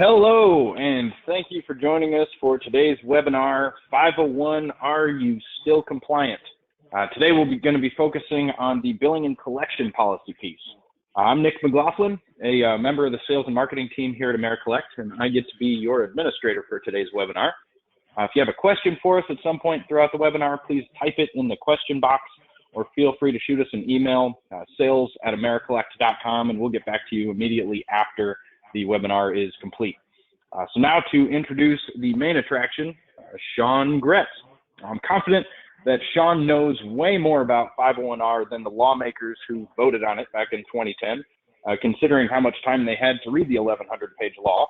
Hello, and thank you for joining us for today's webinar, 501, Are You Still Compliant? Today we'll be going to be focusing on the billing and collection policy piece. I'm Nick McLaughlin, a member of the sales and marketing team here at AmeriCollect, and I get to be your administrator for today's webinar. If you have a question for us at some point throughout the webinar, please type it in the question box or feel free to shoot us an email, sales@americollect.com, and we'll get back to you immediately after the webinar is complete. So now to introduce the main attraction, Sean Gretz. I'm confident that Sean knows way more about 501R than the lawmakers who voted on it back in 2010, considering how much time they had to read the 1,100-page law.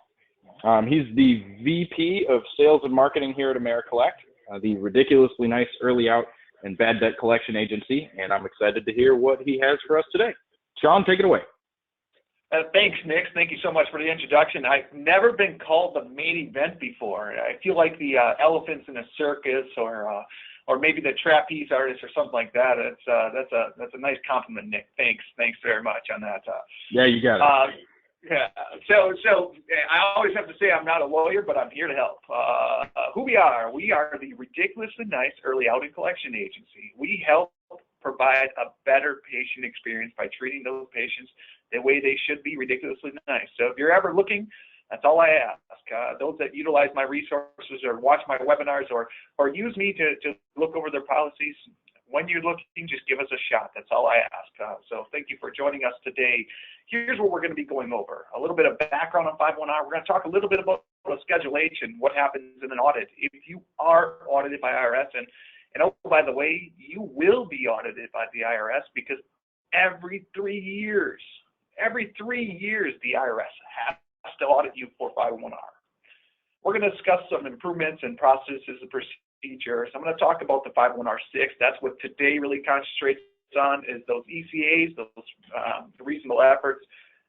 He's the VP of Sales and Marketing here at AmeriCollect, the ridiculously nice early out and bad debt collection agency, and I'm excited to hear what he has for us today. Sean, take it away. Thanks, Nick. Thank you so much for the introduction. I've never been called the main event before. I feel like the elephants in a circus, or maybe the trapeze artist, or something like that. That's a nice compliment, Nick. Thanks very much on that. Yeah, you got it. Yeah. So I always have to say I'm not a lawyer, but I'm here to help. Who we are the ridiculously nice early out and collection agency. We help provide a better patient experience by treating those patients the way they should be, ridiculously nice. So if you're ever looking, that's all I ask. Those that utilize my resources or watch my webinars or use me to look over their policies, when you're looking, just give us a shot. That's all I ask. So thank you for joining us today. Here's what we're going to be going over. A little bit of background on 501R. We're going to talk a little bit about Schedule H and what happens in an audit. If you are audited by IRS, and oh, by the way, you will be audited by the IRS because every 3 years, the IRS has to audit you for 501R. We're going to discuss some improvements and processes and procedures. I'm going to talk about the 501R6. That's what today really concentrates on, is those ECAs, those reasonable efforts,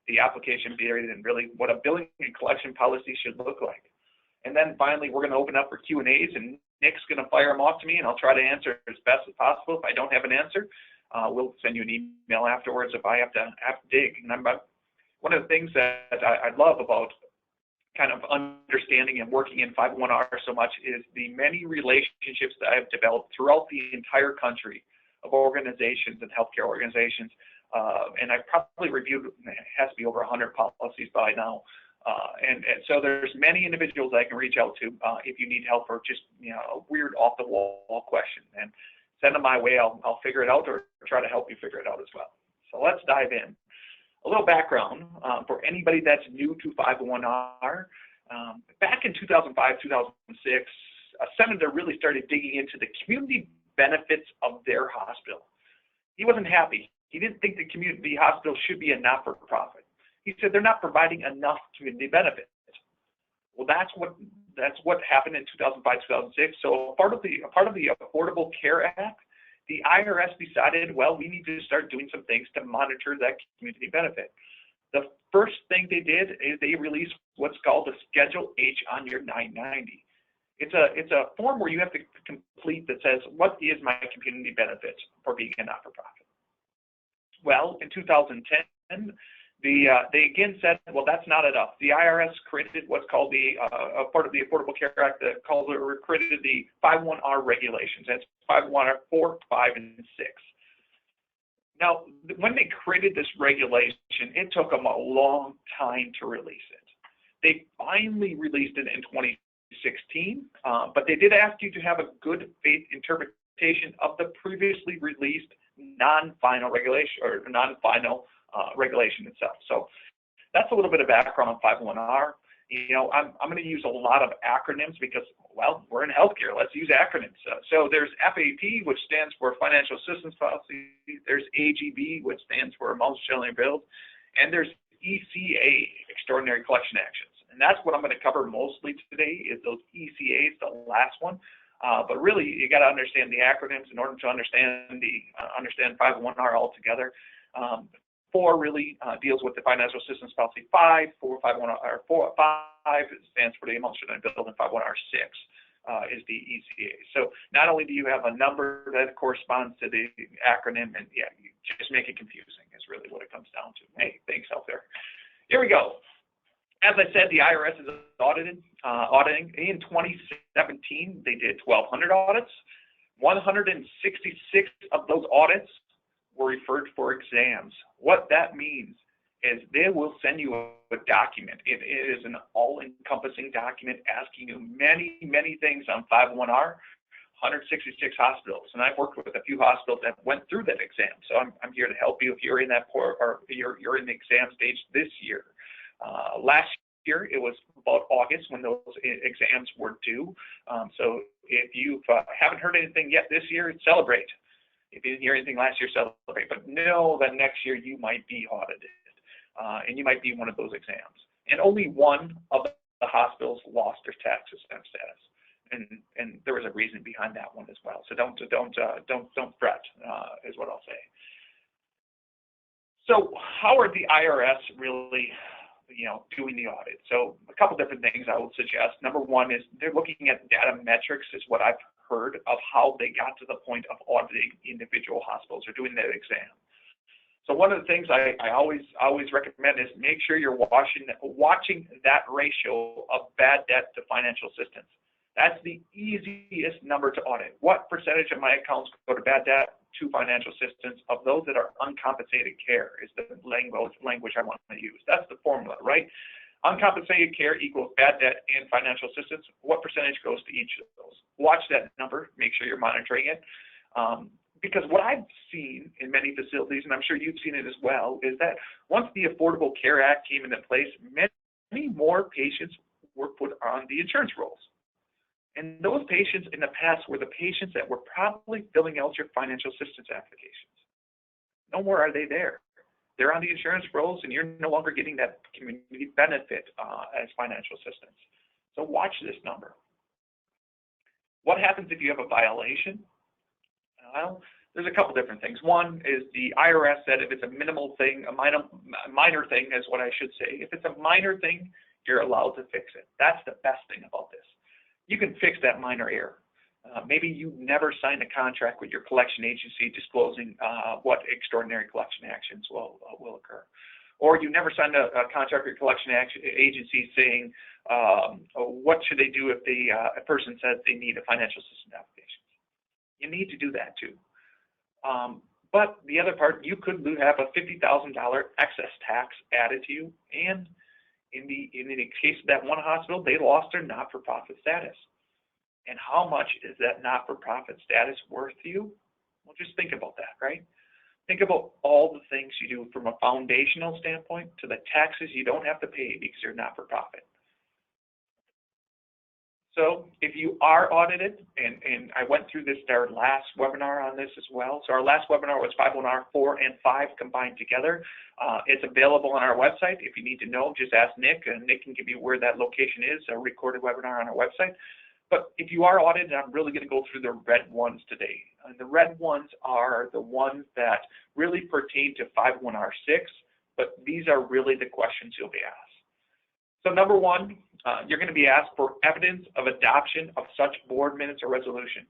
the application period, and really what a billing and collection policy should look like. And then finally, we're going to open up for Q&As, and Nick's going to fire them off to me, and I'll try to answer as best as possible. If I don't have an answer, we'll send you an email afterwards if I have to dig. And one of the things that I love about kind of understanding and working in 501R so much is the many relationships that I have developed throughout the entire country of organizations and healthcare organizations. And I've probably reviewed, it has to be over 100 policies by now. And so there's many individuals I can reach out to if you need help or just a weird off-the-wall question. And send them my way. I'll figure it out or try to help you figure it out as well. So let's dive in. A little background for anybody that's new to 501R. Back in 2005, 2006, a senator really started digging into the community benefits of their hospital. He wasn't happy. He didn't think the hospital should be a not-for-profit. He said they're not providing enough community benefits. Well, that's what happened in 2005, 2006. So part of the Affordable Care Act, the IRS decided, well, we need to start doing some things to monitor that community benefit. The first thing they did is they released what's called a Schedule H on your 990. It's a form where you have to complete that says, what is my community benefits for being a not-for-profit? Well, in 2010, they again said, well, that's not enough. The IRS created what's called a part of the Affordable Care Act that created the 501R regulations. That's 501R 4, 5, and 6. Now, when they created this regulation, it took them a long time to release it. They finally released it in 2016, but they did ask you to have a good faith interpretation of the previously released non-final regulation or non-final regulation itself. So that's a little bit of background on 501R. I'm going to use a lot of acronyms because, well, we're in healthcare. Let's use acronyms. So there's FAP, which stands for Financial Assistance Policy. There's AGB, which stands for Amounts Generally Billed. And there's ECA, Extraordinary Collection Actions. And that's what I'm going to cover mostly today is those ECAs, the last one. But really, you got to understand the acronyms in order to understand 501R altogether. 4 really deals with the Financial Assistance Policy. 5 stands for the Amounts Generally Billed, and 501R6 is the ECA. So not only do you have a number that corresponds to the acronym, and yeah, you just make it confusing is really what it comes down to. Hey, thanks out there. Here we go. As I said, the IRS is auditing. In 2017, they did 1,200 audits. 166 of those audits were referred for exams. What that means is they will send you a document. It is an all-encompassing document asking you many, many things on 501R, 166 hospitals. And I've worked with a few hospitals that went through that exam. So I'm here to help you if you're in that or you're in the exam stage this year. Last year, it was about August when those exams were due. So if you haven't heard anything yet this year, celebrate. If you didn't hear anything last year, celebrate. But know that next year you might be audited, and you might be one of those exams. And only one of the hospitals lost their tax exempt status, and there was a reason behind that one as well. So don't fret, is what I'll say. So how are the IRS really, doing the audit? So a couple different things I would suggest. Number one is they're looking at data metrics, is what I've heard of how they got to the point of auditing individual hospitals or doing that exam. So one of the things I always recommend is make sure you're watching that ratio of bad debt to financial assistance. That's the easiest number to audit. What percentage of my accounts go to bad debt to financial assistance of those that are uncompensated care is the language I want to use. That's the formula, right? Uncompensated care equals bad debt and financial assistance. What percentage goes to each of those? Watch that number. Make sure you're monitoring it. Because what I've seen in many facilities, and I'm sure you've seen it as well, is that once the Affordable Care Act came into place, many more patients were put on the insurance rolls. And those patients in the past were the patients that were probably filling out your financial assistance applications. No more are they there. They're on the insurance rolls, and you're no longer getting that community benefit as financial assistance. So watch this number. What happens if you have a violation? Well, there's a couple different things. One is the IRS said if it's a minimal thing, a minor thing is what I should say. If it's a minor thing, you're allowed to fix it. That's the best thing about this. You can fix that minor error. Maybe you never signed a contract with your collection agency disclosing what extraordinary collection actions will occur. Or you never signed a contract with your collection agency saying what should they do if a person says they need a financial assistance application. You need to do that too. But the other part, you could have a $50,000 excess tax added to you, and in the case of that one hospital, they lost their not-for-profit status. And how much is that not-for-profit status worth to you? Well, just think about that, right? Think about all the things you do from a foundational standpoint to the taxes you don't have to pay because you're not-for-profit. So if you are audited, and I went through this our last webinar on this as well. So our last webinar was 501R 4 and 5 combined together. It's available on our website. If you need to know, just ask Nick, and Nick can give you where that location is, a recorded webinar on our website. But if you are audited, I'm really going to go through the red ones today. And the red ones are the ones that really pertain to 501R 6, but these are really the questions you'll be asked. So number one, you're going to be asked for evidence of adoption of such board minutes or resolution.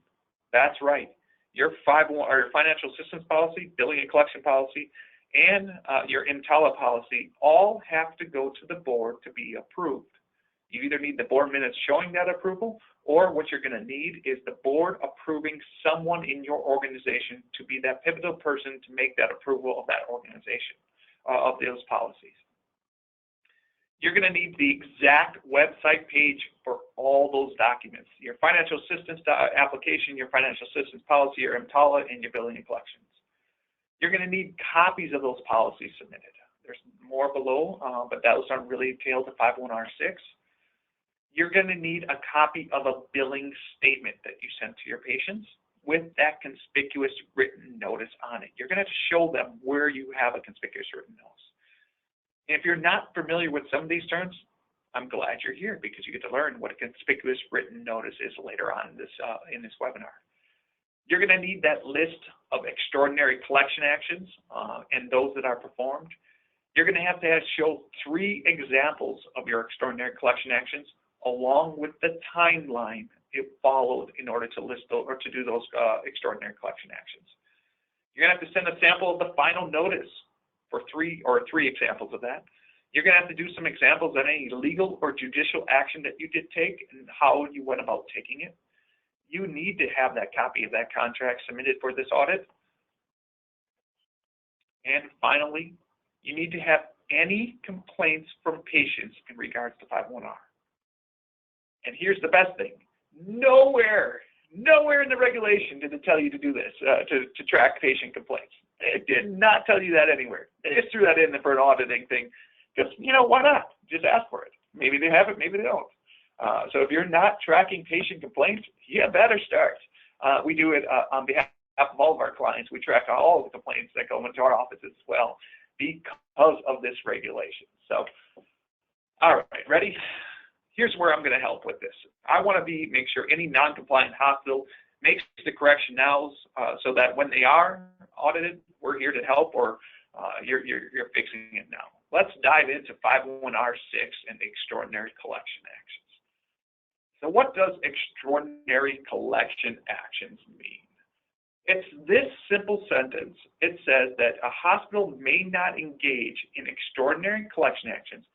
That's right. Your financial assistance policy, billing and collection policy, and your EMTALA policy all have to go to the board to be approved. You either need the board minutes showing that approval, or what you're going to need is the board approving someone in your organization to be that pivotal person to make that approval of that organization, of those policies. You're going to need the exact website page for all those documents, your financial assistance application, your financial assistance policy, your EMTALA, and your billing and collections. You're going to need copies of those policies submitted. There's more below, but those aren't really tailored to 501R 6. You're going to need a copy of a billing statement that you sent to your patients with that conspicuous written notice on it. You're going to have to show them where you have a conspicuous written notice. If you're not familiar with some of these terms, I'm glad you're here because you get to learn what a conspicuous written notice is later on in this webinar. You're going to need that list of extraordinary collection actions and those that are performed. You're going to have show 3 examples of your extraordinary collection actions along with the timeline it followed in order to list those, or to do those extraordinary collection actions. You're going to have to send a sample of the final notice for 3 examples of that. You're going to have to do some examples on any legal or judicial action that you did take and how you went about taking it. You need to have that copy of that contract submitted for this audit. And finally, you need to have any complaints from patients in regards to 501R. And here's the best thing. Nowhere in the regulation did it tell you to do this, to track patient complaints. It did not tell you that anywhere. They just threw that in for an auditing thing because, why not? Just ask for it. Maybe they have it, maybe they don't. So if you're not tracking patient complaints, you better start. We do it on behalf of all of our clients. We track all the complaints that go into our offices as well because of this regulation. So, all right, ready? Here's where I'm going to help with this. I want to make sure any non-compliant hospital makes the correction now so that when they are audited, we're here to help, or you're fixing it now. Let's dive into 501R6 and the extraordinary collection actions. So what does extraordinary collection actions mean? It's this simple sentence. It says that a hospital may not engage in extraordinary collection actions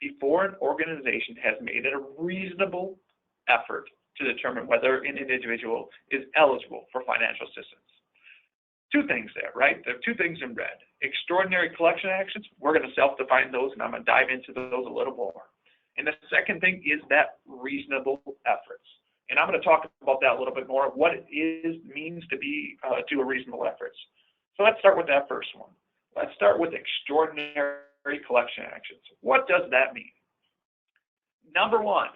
before an organization has made a reasonable effort to determine whether an individual is eligible for financial assistance. Two things there, right? There are two things in red. Extraordinary collection actions, we're going to self-define those, and I'm going to dive into those a little more. And the second thing is that reasonable efforts. And I'm going to talk about that a little bit more, what it means to do a reasonable efforts. So let's start with that first one. Let's start with extraordinary collection actions. What does that mean? Number one,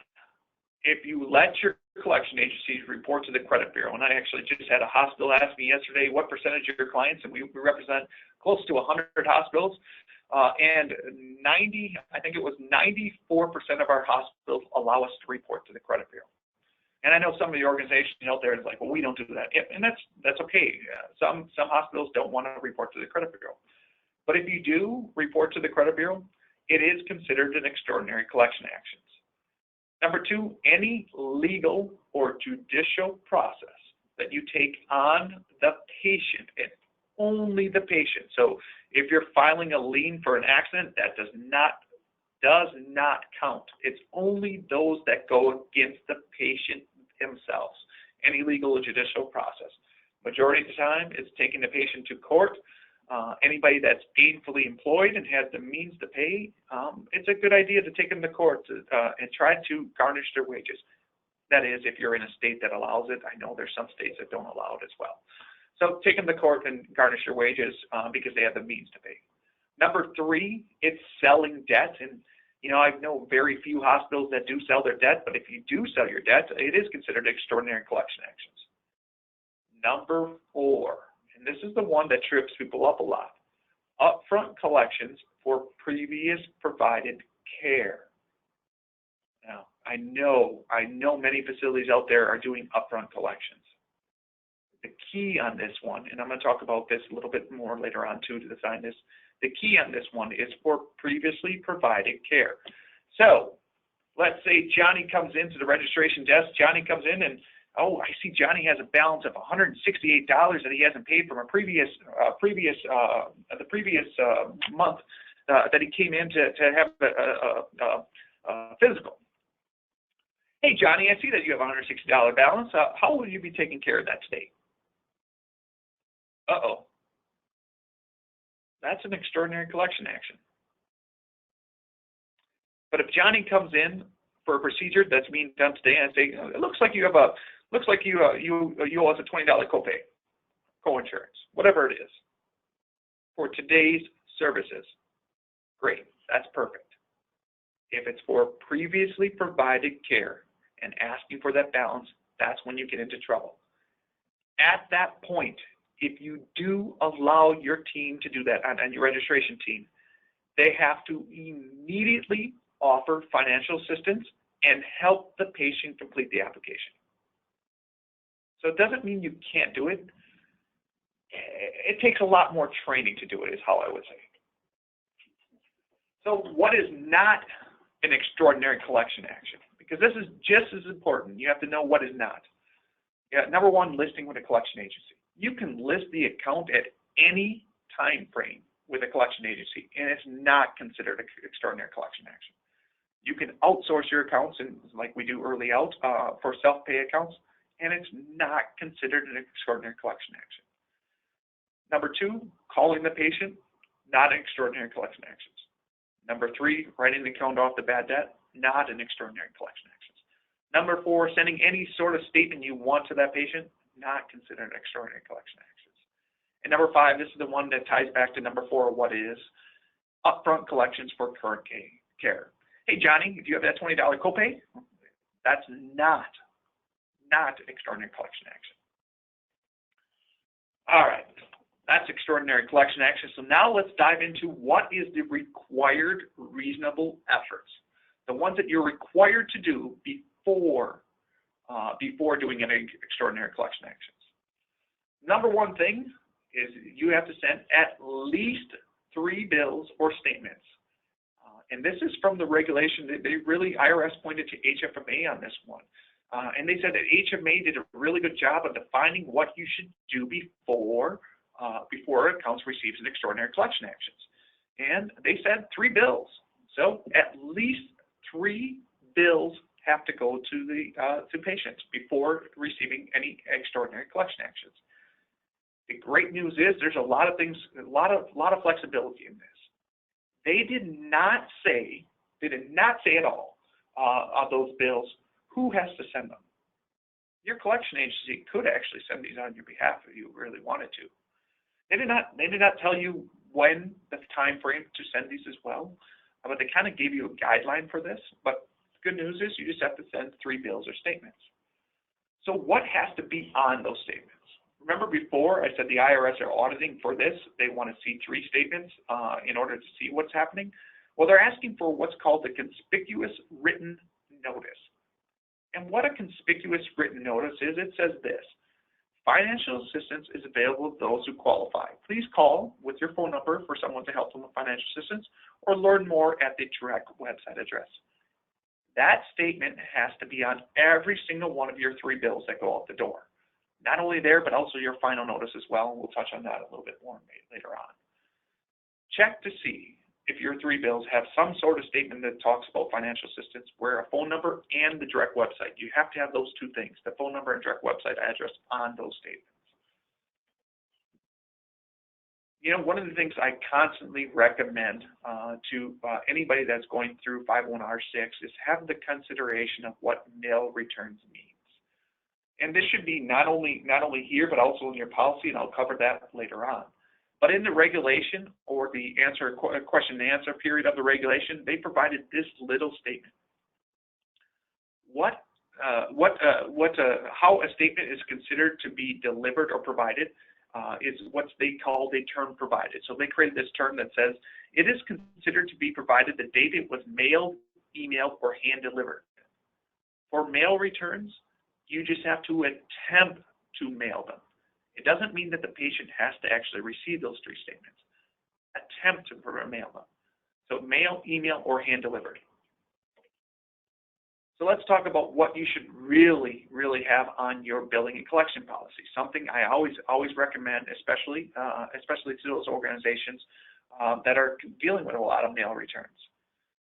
if you let your collection agencies report to the credit bureau, and I actually just had a hospital ask me yesterday what percentage of your clients, and we represent close to 100 hospitals, and 94% of our hospitals allow us to report to the credit bureau. And I know some of the organizations out there is like, well, we don't do that. And that's okay. Some hospitals don't want to report to the credit bureau. But if you do report to the credit bureau, it is considered an extraordinary collection actions. Number two, any legal or judicial process that you take on the patient and only the patient. So if you're filing a lien for an accident, that does not count. It's only those that go against the patient themselves. Any legal or judicial process. Majority of the time, it's taking the patient to court. Anybody that's gainfully employed and has the means to pay, it's a good idea to take them to court and try to garnish their wages. That is, if you're in a state that allows it. I know there's some states that don't allow it as well. So take them to court and garnish their wages because they have the means to pay. Number three, it's selling debt. And, I know very few hospitals that do sell their debt, but if you do sell your debt, it is considered extraordinary collection actions. Number four, and this is the one that trips people up a lot, upfront collections for previous provided care. Now, I know many facilities out there are doing upfront collections. The key on this one, and I'm going to talk about this a little bit more later on too to define this, the key on this one is for previously provided care. So let's say Johnny comes into the registration desk. Johnny comes in and, I see Johnny has a balance of $168 that he hasn't paid from the previous month that he came in to have a physical. Hey, Johnny, I see that you have a $160 balance. How will you be taking care of that today? Uh-oh. That's an extraordinary collection action. But if Johnny comes in for a procedure that's being done today and say, it looks like you owe us a $20 copay, co-insurance, whatever it is, for today's services, great, that's perfect. If it's for previously provided care and asking for that balance, that's when you get into trouble. At that point, if you do allow your team to do that, and your registration team, they have to immediately offer financial assistance and help the patient complete the application. So it doesn't mean you can't do it. It takes a lot more training to do it, is how I would say. So what is not an extraordinary collection action? Because this is just as important. You have to know what is not. Number one, listing with a collection agency. You can list the account at any time frame with a collection agency, and it's not considered an extraordinary collection action. You can outsource your accounts, and like we do early out for self-pay accounts, and it's not considered an extraordinary collection action. Number 2, calling the patient, not an extraordinary collection actions. Number 3, writing the account off the bad debt, not an extraordinary collection actions. Number 4, sending any sort of statement you want to that patient, not considered an extraordinary collection actions. And number 5, this is the one that ties back to number 4, what is upfront collections for current care. Hey, Johnny, do you have that $20 copay? That's not extraordinary collection action. All right, that's extraordinary collection action. So now let's dive into what is the required reasonable efforts, the ones that you're required to do before doing any extraordinary collection actions. Number 1 thing is you have to send at least 3 bills or statements. And this is from the regulation. IRS pointed to HFMA on this one. And they said that HFMA did a really good job of defining what you should do before accounts receives an extraordinary collection actions. And they said 3 bills. So at least 3 bills have to go to patients before receiving any extraordinary collection actions. The great news is there's a lot of things, a lot of flexibility in this. They did not say at all of those bills who has to send them. Your collection agency could actually send these on your behalf if you really wanted to. They did not tell you when the time frame to send these as well, but they kind of gave you a guideline for this. But the good news is you just have to send 3 bills or statements. So what has to be on those statements? Remember before I said the IRS are auditing for this, they want to see 3 statements in order to see what's happening. Well, they're asking for what's called the conspicuous written notice. And what a conspicuous written notice is, it says this: financial assistance is available to those who qualify. Please call with your phone number for someone to help them with financial assistance, or learn more at the direct website address. That statement has to be on every single one of your 3 bills that go out the door. Not only there, but also your final notice as well. And we'll touch on that a little bit more later on. Check to see if your 3 bills have some sort of statement that talks about financial assistance, where a phone number and the direct website. You have to have those 2 things, the phone number and direct website address on those statements. You know, one of the things I constantly recommend to anybody that's going through 501(r)(6) is have the consideration of what mail returns means. And this should be not only here, but also in your policy, and I'll cover that later on. But in the regulation, or the question and answer period of the regulation, they provided this little statement. How a statement is considered to be delivered or provided is what they call a term provided. So they created this term that says it is considered to be provided the date it was mailed, emailed, or hand delivered. For mail returns, you just have to attempt to mail them. It doesn't mean that the patient has to actually receive those 3 statements. Attempt to mail them. So mail, email, or hand delivered. So let's talk about what you should really have on your billing and collection policy. Something I always recommend, especially to those organizations that are dealing with a lot of mail returns.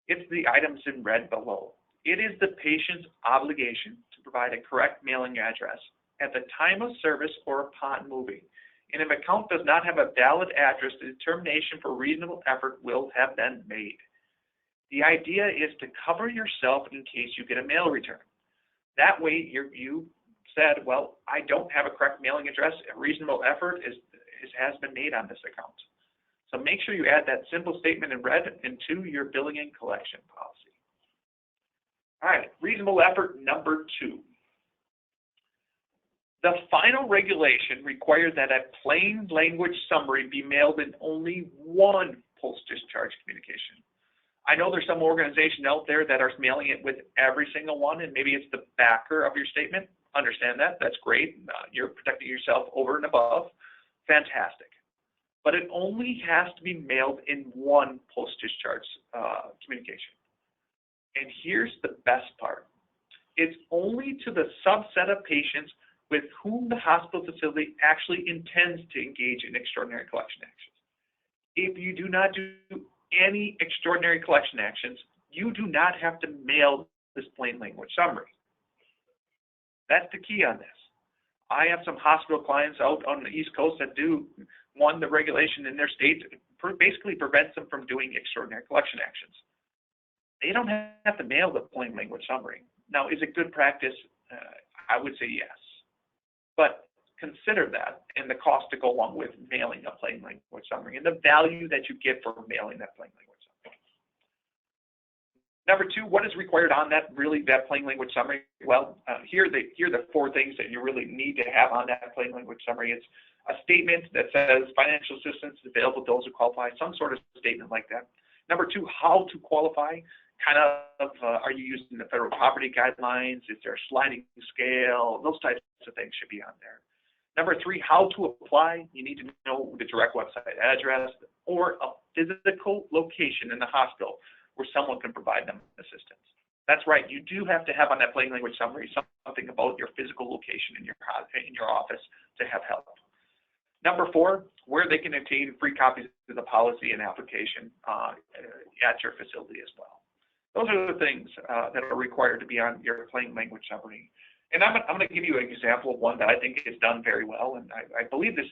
It's the items in red below. It is the patient's obligation to provide a correct mailing address at the time of service or upon moving. And if an account does not have a valid address, the determination for reasonable effort will have been made. The idea is to cover yourself in case you get a mail return. That way you said, well, I don't have a correct mailing address. A reasonable effort has been made on this account. So make sure you add that simple statement in red into your billing and collection policy. All right, reasonable effort number 2. The final regulation requires that a plain language summary be mailed in only 1 post-discharge communication. I know there's some organization out there that are mailing it with every single one, and maybe it's the backer of your statement. Understand that. That's great. You're protecting yourself over and above. Fantastic. But it only has to be mailed in 1 post-discharge communication. And here's the best part. It's only to the subset of patients with whom the hospital facility actually intends to engage in extraordinary collection actions. If you do not do any extraordinary collection actions, you do not have to mail this plain language summary. That's the key on this. I have some hospital clients out on the East Coast that do, the regulation in their state basically prevents them from doing extraordinary collection actions. They don't have to mail the plain language summary. Now, is it good practice? I would say yes. But consider that and the cost to go along with mailing a plain language summary and the value that you get for mailing that plain language summary. Number two, what is required on that plain language summary? Well, here are the four things that you really need to have on that plain language summary. It's a statement that says financial assistance is available to those who qualify, some sort of statement like that. Number two, how to qualify. Are you using the federal poverty guidelines? Is there a sliding scale? Those types of things should be on there. Number three, how to apply. You need to know the direct website address or a physical location in the hospital where someone can provide them assistance. That's right. You do have to have on that plain language summary something about your physical location in your office to have help. Number four, where they can obtain free copies of the policy and application at your facility as well. Those are the things that are required to be on your plain language summary. And I'm going to give you an example of one that I think is done very well, and I believe this.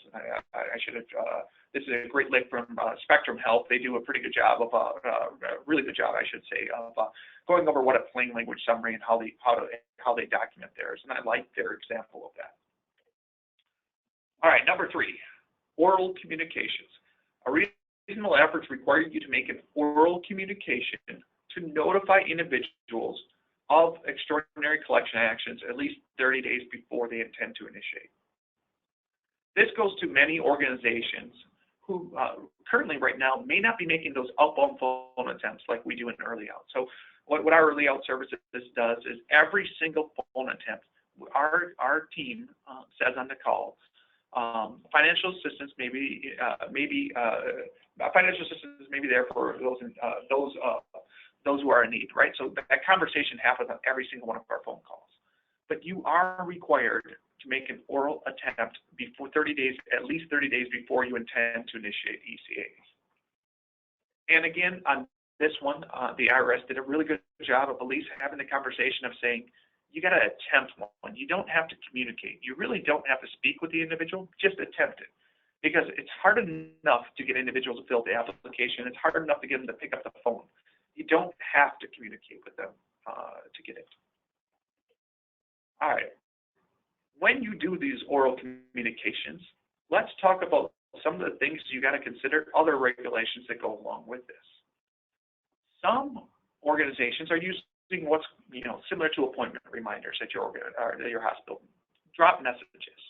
This is a great link from Spectrum Health. They do a pretty good job of really good job, I should say, of going over what a plain language summary and how they document theirs. And I like their example of that. All right, number three, oral communications. A reasonable efforts require you to make an oral communication to notify individuals of extraordinary collection actions at least 30 days before they intend to initiate. This goes to many organizations who currently right now may not be making those outbound phone attempts like we do in early out. So what our early out services does is every single phone attempt, our team says on the call, financial assistance may be there for those who are in need, right? So that conversation happens on every single one of our phone calls. But you are required to make an oral attempt before 30 days, at least 30 days before you intend to initiate ECAs. And again, on this one, the IRS did a really good job of at least having the conversation of saying, you got to attempt one. You don't have to communicate. You really don't have to speak with the individual, just attempt it. Because it's hard enough to get individuals to fill the application. It's hard enough to get them to pick up the phone. You don't have to communicate with them to get it. All right. When you do these oral communications, let's talk about some of the things you got to consider, other regulations that go along with this. Some organizations are using what's similar to appointment reminders at your hospital, drop messages.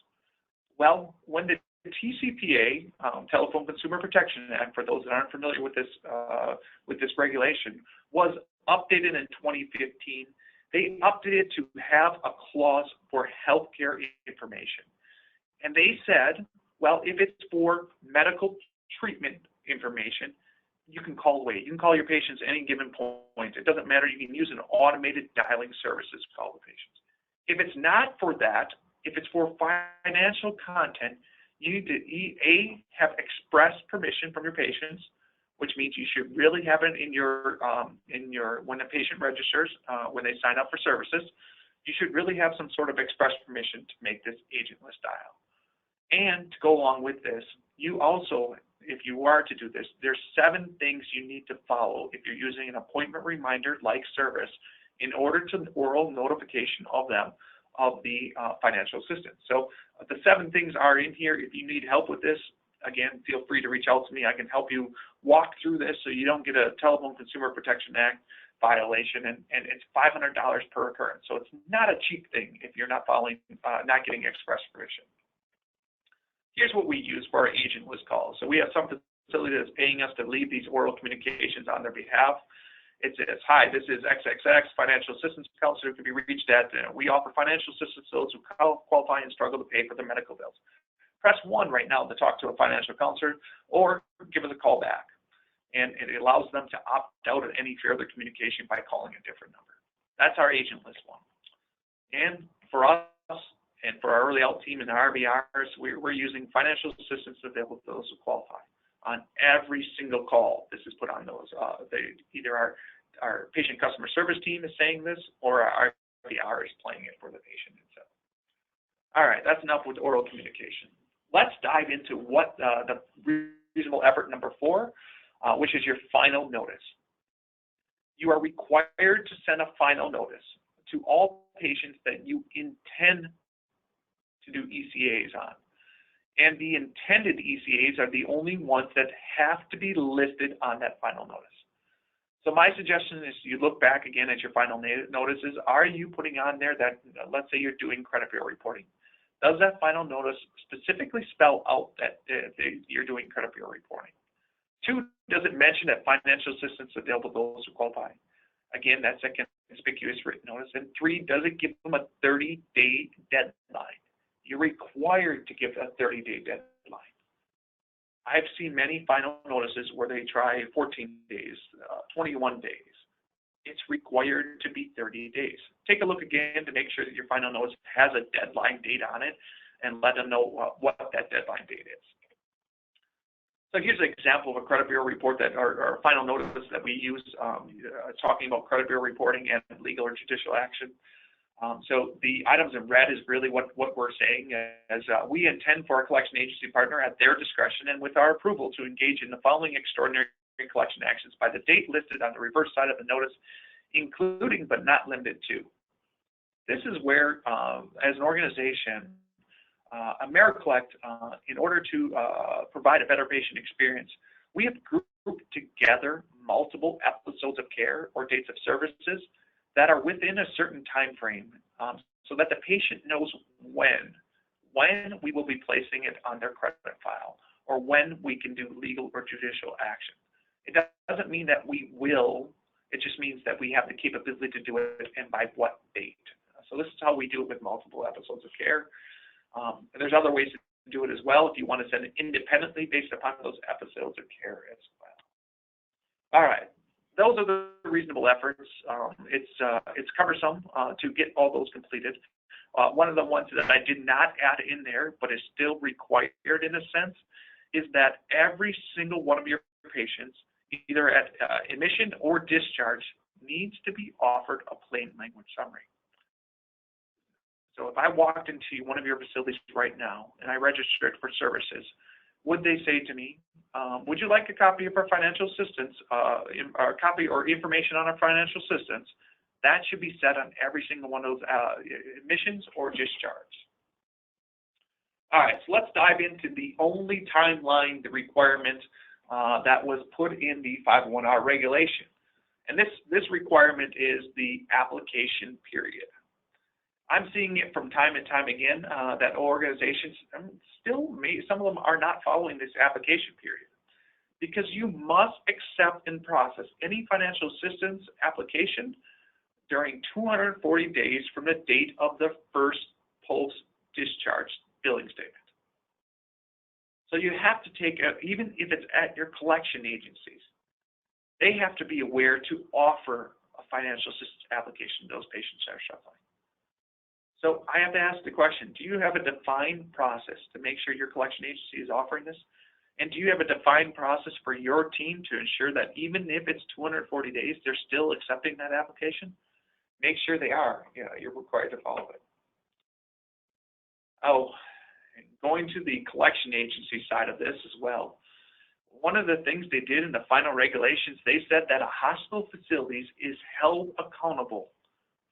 Well, when the TCPA, Telephone Consumer Protection Act, for those that aren't familiar with this regulation, was updated in 2015. They updated to have a clause for healthcare information. And they said, well, if it's for medical treatment information, you can call away. You can call your patients at any given point. It doesn't matter. You can use an automated dialing services to call the patients. If it's not for that, if it's for financial content, you need to have express permission from your patients, which means you should really have it in your when a patient registers, when they sign up for services, you should really have some sort of express permission to make this agentless dial. And to go along with this, you also, if you are to do this, there's 7 things you need to follow if you're using an appointment reminder-like service in order to oral notification of them of the financial assistance. So the 7 things are in here. If you need help with this, again, feel free to reach out to me. I can help you walk through this so you don't get a Telephone Consumer Protection Act violation, and it's $500 per occurrence. So it's not a cheap thing if you're not following, not getting express permission. Here's what we use for our agentless calls. So we have some facility that's paying us to leave these oral communications on their behalf. It says, hi, this is XXX Financial Assistance Counselor, who can be reached at. We offer financial assistance to those who qualify and struggle to pay for their medical bills. Press 1 right now to talk to a financial counselor, or give us a call back. And it allows them to opt out of any further communication by calling a different number. That's our agentless one. And for us, and for our early out team and our RVRs, we're using financial assistance available to those who qualify. on every single call. This is put on those. Either our patient customer service team is saying this, or our RPR is playing it for the patient itself. All right, that's enough with oral communication. Let's dive into what the reasonable effort number 4, which is your final notice. You are required to send a final notice to all patients that you intend to do ECAs on. And the intended ECAs are the only ones that have to be listed on that final notice. So my suggestion is you look back again at your final notices. Are you putting on there that, let's say you're doing credit bureau reporting. Does that final notice specifically spell out that you're doing credit bureau reporting? 2, does it mention that financial assistance is available to those who qualify? Again, that's a conspicuous written notice. And 3, does it give them a 30-day deadline? You're required to give a 30-day deadline. I've seen many final notices where they try 14 days, 21 days. It's required to be 30 days. Take a look again to make sure that your final notice has a deadline date on it, and let them know what that deadline date is. So here's an example of a credit bureau report that our final notice that we use talking about credit bureau reporting and legal or judicial action. So the items in red is really what we're saying as we intend for our collection agency partner at their discretion and with our approval to engage in the following extraordinary collection actions by the date listed on the reverse side of the notice, including but not limited to. This is where, as an organization, AmeriCollect, in order to provide a better patient experience, we have grouped together multiple episodes of care or dates of services that are within a certain time frame, so that the patient knows when we will be placing it on their credit file, or when we can do legal or judicial action. It doesn't mean that we will, it just means that we have the capability to do it and by what date. So this is how we do it with multiple episodes of care. And there's other ways to do it as well if you want to send it independently based upon those episodes of care as well. All right, those are the reasonable efforts. It's cumbersome to get all those completed. One of the ones that I did not add in there, but is still required in a sense, is that every single one of your patients, either at admission or discharge, needs to be offered a plain language summary. So if I walked into one of your facilities right now and I registered for services, would they say to me, would you like a copy of our financial assistance, or copy or information on our financial assistance? That should be set on every single one of those admissions or discharge. All right, so let's dive into the only timeline, the requirement that was put in the 501R regulation. And this requirement is the application period. I'm seeing it from time and time again that organizations still some of them are not following this application period, because you must accept and process any financial assistance application during 240 days from the date of the first post-discharge billing statement. So you have to take, even if it's at your collection agencies, they have to be aware to offer a financial assistance application to those patients that are shuffling. So I have to ask the question, do you have a defined process to make sure your collection agency is offering this? And do you have a defined process for your team to ensure that even if it's 240 days, they're still accepting that application? Make sure they are. You're required to follow it. Oh, going to the collection agency side of this as well. One of the things they did in the final regulations, they said that a hospital facilities is held accountable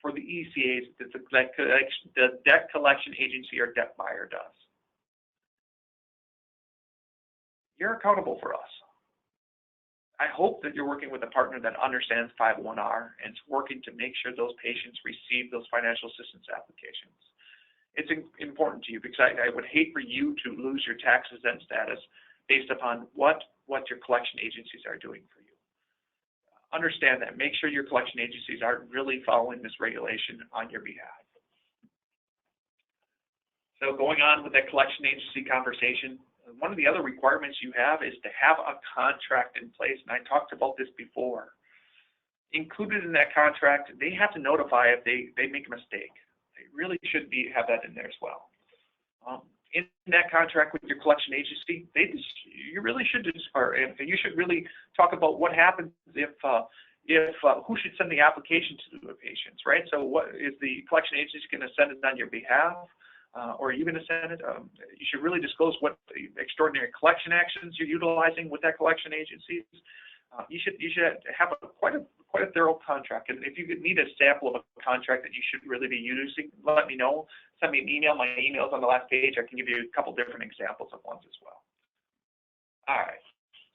for the ECAs that the debt collection agency or debt buyer does. You're accountable for us. I hope that you're working with a partner that understands 501R and is working to make sure those patients receive those financial assistance applications. It's important to you, because I would hate for you to lose your tax exempt status based upon what your collection agencies are doing for you. Understand that. Make sure your collection agencies are really following this regulation on your behalf. So going on with that collection agency conversation, one of the other requirements you have is to have a contract in place, and I talked about this before. Included in that contract, they have to notify if they make a mistake. They really should have that in there as well. in that contract with your collection agency, you really should you should really talk about what happens if who should send the application to the patients, right? So what is the collection agency going to send it on your behalf? Or are you going to send it? You should really disclose what extraordinary collection actions you're utilizing with that collection agency. You should have quite a thorough contract. And if you need a sample of a contract that you should really be using, let me know. Send me an email. My email's on the last page. I can give you a couple different examples of ones as well. All right.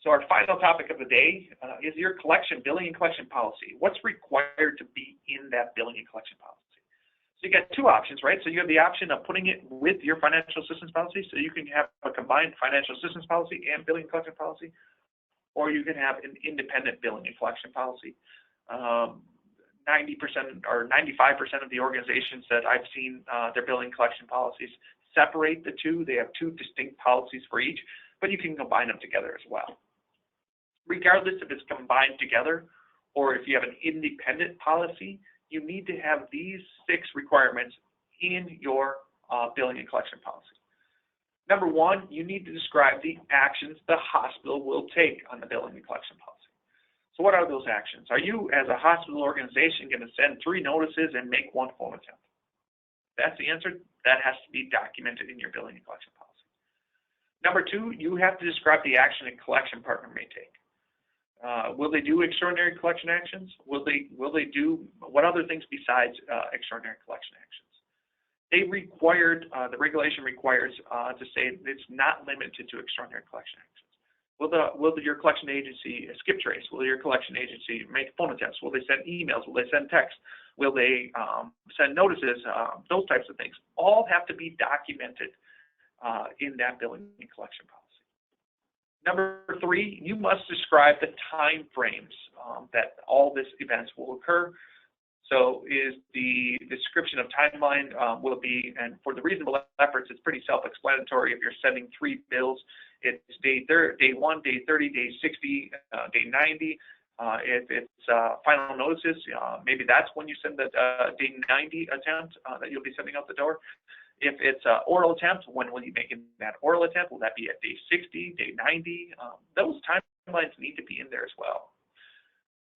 So our final topic of the day is your billing and collection policy. What's required to be in that billing and collection policy? So you got two options, right? So you have the option of putting it with your financial assistance policy, so you can have a combined financial assistance policy and billing and collection policy, or you can have an independent billing and collection policy. 90% or 95% of the organizations that I've seen their billing and collection policies separate the two. They have two distinct policies for each, but you can combine them together as well. Regardless if it's combined together or if you have an independent policy, you need to have these 6 requirements in your billing and collection policy. Number 1, you need to describe the actions the hospital will take on the billing and collection policy. So what are those actions? Are you, as a hospital organization, going to send 3 notices and make 1 phone attempt? That's the answer. That has to be documented in your billing and collection policy. Number 2, you have to describe the action a collection partner may take. Will they do extraordinary collection actions? Will they do what other things besides extraordinary collection actions? The regulation requires to say it's not limited to extraordinary collection actions. Will your collection agency skip trace? Will your collection agency make phone attempts? Will they send emails? Will they send texts? Will they send notices? Those types of things all have to be documented in that billing and collection policy. Number 3, you must describe the time frames that all these events will occur. So is the description of timeline, will it be, and for the reasonable efforts, it's pretty self-explanatory. If you're sending 3 bills, it's day 1, day 30, day 60, day 90. If it's final notices, maybe that's when you send the day 90 attempt that you'll be sending out the door. If it's an oral attempt, when will you make that oral attempt? Will that be at day 60, day 90? Those timelines need to be in there as well.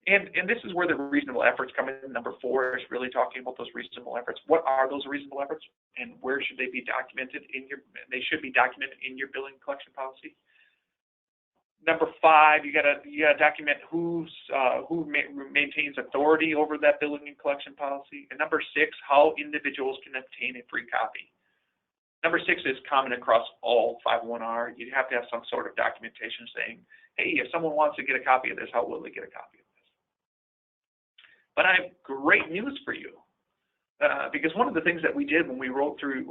And this is where the reasonable efforts come in. Number 4 is really talking about those reasonable efforts. What are those reasonable efforts, and where should they be documented they should be documented in your billing collection policy. Number 5, you gotta document who maintains authority over that billing and collection policy. And number 6, how individuals can obtain a free copy. Number 6 is common across all 501R. You have to have some sort of documentation saying, hey, if someone wants to get a copy of this, how will they get a copy of this? But I have great news for you. Because one of the things that we did when we read through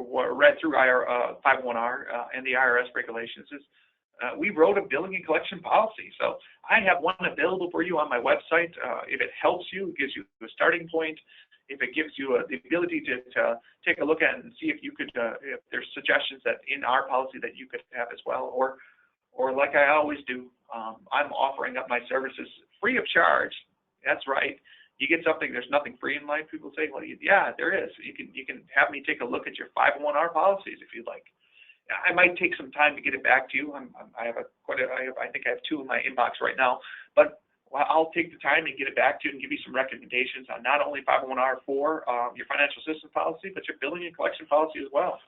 our 501R and the IRS regulations is we wrote a billing and collection policy. So I have one available for you on my website. If it helps you, it gives you a starting point. If it gives you the ability to take a look at it and see if you could, if there's suggestions that in our policy that you could have as well, or like I always do, I'm offering up my services free of charge. That's right. You get something. There's nothing free in life. People say, well, yeah, there is. You can have me take a look at your 501R policies if you'd like. I might take some time to get it back to you. I think I have 2 in my inbox right now, but I'll take the time and get it back to you and give you some recommendations on not only 501R for your financial assistance policy, but your billing and collection policy as well.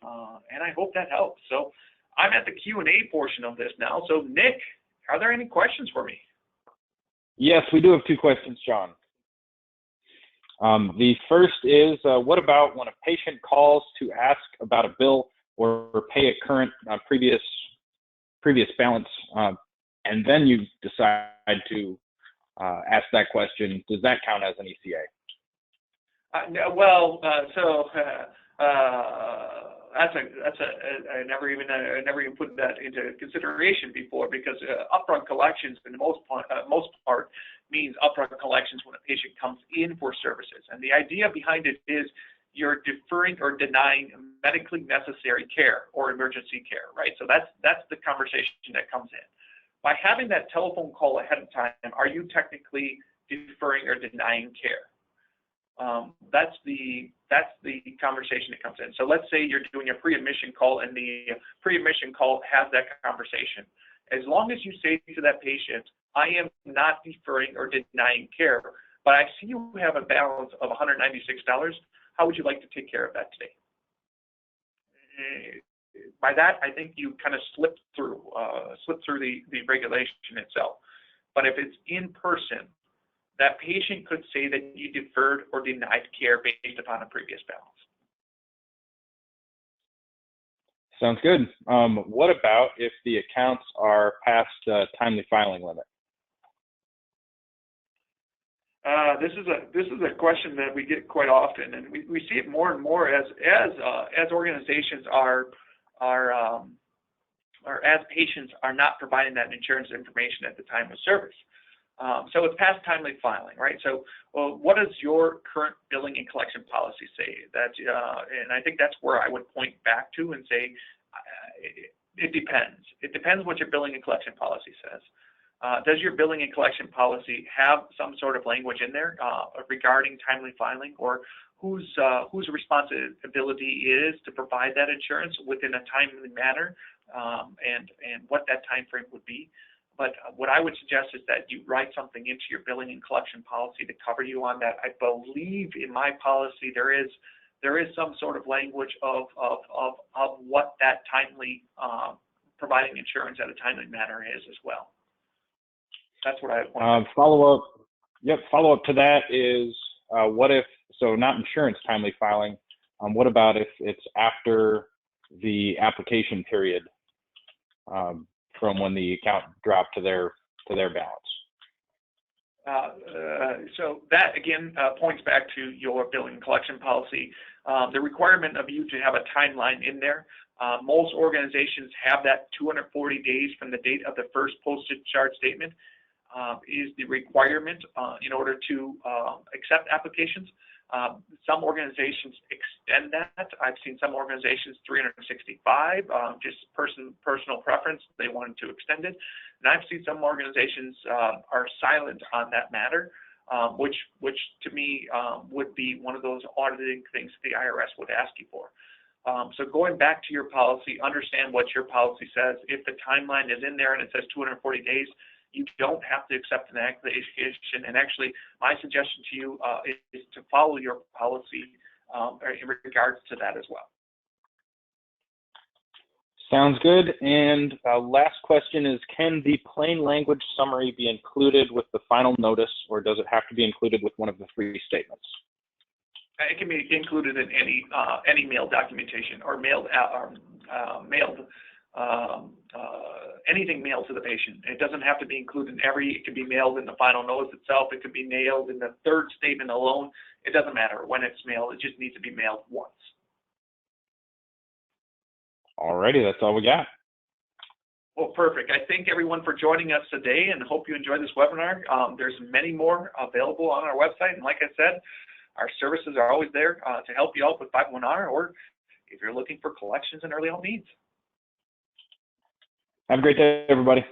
And I hope that helps. So I'm at the Q&A portion of this now. So Nick, are there any questions for me? Yes, we do have 2 questions, John. The first is, what about when a patient calls to ask about a bill or pay a current previous balance, and then you decide to ask that question? Does that count as an ECA? I never even put that into consideration before, because upfront collections, in the most part, means upfront collections when a patient comes in for services, and the idea behind it is you're deferring or denying medically necessary care or emergency care, right? So that's the conversation that comes in. By having that telephone call ahead of time, are you technically deferring or denying care? That's the conversation that comes in. So let's say you're doing a pre-admission call, and the pre-admission call has that conversation. As long as you say to that patient, I am not deferring or denying care, but I see you have a balance of $196. How would you like to take care of that today? By that, I think you kind of slip through the regulation itself. But if it's in person, that patient could say that you deferred or denied care based upon a previous balance. Sounds good. What about if the accounts are past timely filing limit? This is a question that we get quite often, and we see it more and more as organizations are as patients are not providing that insurance information at the time of service. So it's past timely filing, right? So, well, what does your current billing and collection policy say? And I think that's where I would point back to and say, it depends. It depends what your billing and collection policy says. Does your billing and collection policy have some sort of language in there regarding timely filing, or whose responsibility is to provide that insurance within a timely manner, and what that time frame would be? But what I would suggest is that you write something into your billing and collection policy to cover you on that. I believe in my policy there is some sort of language of what that timely providing insurance at a timely manner is as well. That's what I want. Follow up to that is what if, so not insurance timely filing, what about if it's after the application period from when the account dropped to their balance? So that again points back to your billing and collection policy. The requirement of you to have a timeline in there. Most organizations have that 240 days from the date of the first posted charge statement is the requirement in order to accept applications. Some organizations extend that. I've seen some organizations 365, just personal preference. They wanted to extend it. And I've seen some organizations are silent on that matter, which to me would be one of those auditing things the IRS would ask you for. So going back to your policy, understand what your policy says. If the timeline is in there and it says 240 days, you don't have to accept an application. And actually, my suggestion to you is to follow your policy in regards to that as well. Sounds good. And last question is, can the plain language summary be included with the final notice, or does it have to be included with one of the 3 statements? It can be included in any mailed documentation or mailed anything mailed to the patient. It doesn't have to be included in it can be mailed in the final notice itself. It could be mailed in the 3rd statement alone. It doesn't matter when it's mailed. It just needs to be mailed once. Alrighty, that's all we got. Well, perfect. I thank everyone for joining us today and hope you enjoyed this webinar. There's many more available on our website. And like I said, our services are always there to help you out with 501R, or if you're looking for collections and early out needs. Have a great day, everybody.